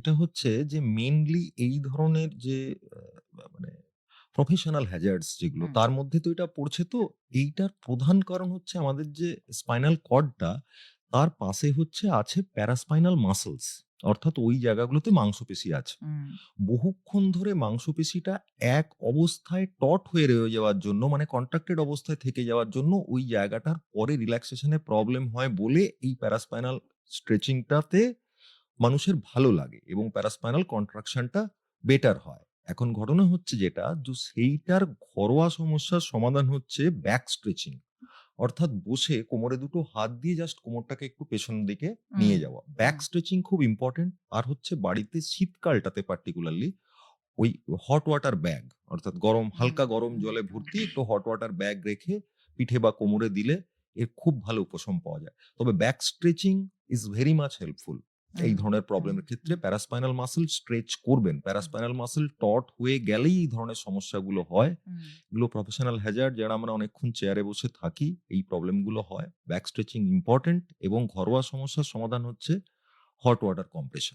এটা হচ্ছে যে মেইনলি এই ধরনের যে মানে প্রফেশনাল হ্যাজার্ডস যেগুলো হুম, তার মধ্যে তো এটা পড়ছে। তো এইটার প্রধান কারণ হচ্ছে আমাদের যে স্পাইনাল কর্ডটা তার পাশে হচ্ছে আছে প্যারাস্পাইনাল মাসলস, অর্থাৎ ওই জায়গাগুলোতে মাংসপেশি আছে। হুম, বহুক্ষণ ধরে মাংসপেশিটা এক অবস্থায় টট হয়ে রয়ে যাওয়ার জন্য, মানে কন্ট্রাক্টেড অবস্থায় থেকে যাওয়ার জন্য ওই জায়গাটার পরে রিল্যাক্সেশনে প্রবলেম হয় বলে এই প্যারাস্পাইনাল স্ট্রেচিংটাতে মানুষের ভালো লাগে এবং প্যারাস্পাইনাল কন্ট্রাকশনটা বেটার হয়। এখন ঘটনা হচ্ছে যেটা সেইটার ঘরোয়া সমস্যার সমাধান হচ্ছে ব্যাক স্ট্রেচিং। অর্থাৎ বসে কোমরে দুটো হাত দিয়ে জাস্ট কোমরটাকে একটু পেছনের দিকে হুম, নিয়ে যাওয়া। ব্যাক হুম, স্ট্রেচিং খুব ইম্পোর্টেন্ট। আর হচ্ছে বাড়িতে শীতকালটাতে পার্টিকুলারলি ওই হট ওয়াটার ব্যাগ, অর্থাৎ হুম, হালকা গরম হুম, জলে হুম, ভর্তি একটু হট ওয়াটার ব্যাগ রেখে পিঠে বা কোমরে দিলে এর খুব ভালো উপশম পাওয়া যায়। তবে back stretching is very much helpful. এই হুম, ধরনের হুম, প্রবলেমের ক্ষেত্রে হুম, প্যারাস্পাইনাল মাসল স্ট্রেচ করবেন। হুম, প্যারাস্পাইনাল মাসল টট হয়ে গেলেই এই ধরনের সমস্যাগুলো হয়। হুম। এগুলো প্রফেশনাল হ্যাজার্ড, যারা আমরা অনেকক্ষণ চেয়ারে বসে থাকি, এই প্রবলেমগুলো হয়। ব্যাক স্ট্রেচিং ইম্পোর্টেন্ট এবং ঘরোয়া সমস্যার সমাধান হচ্ছে হট ওয়াটার কম্প্রেশন।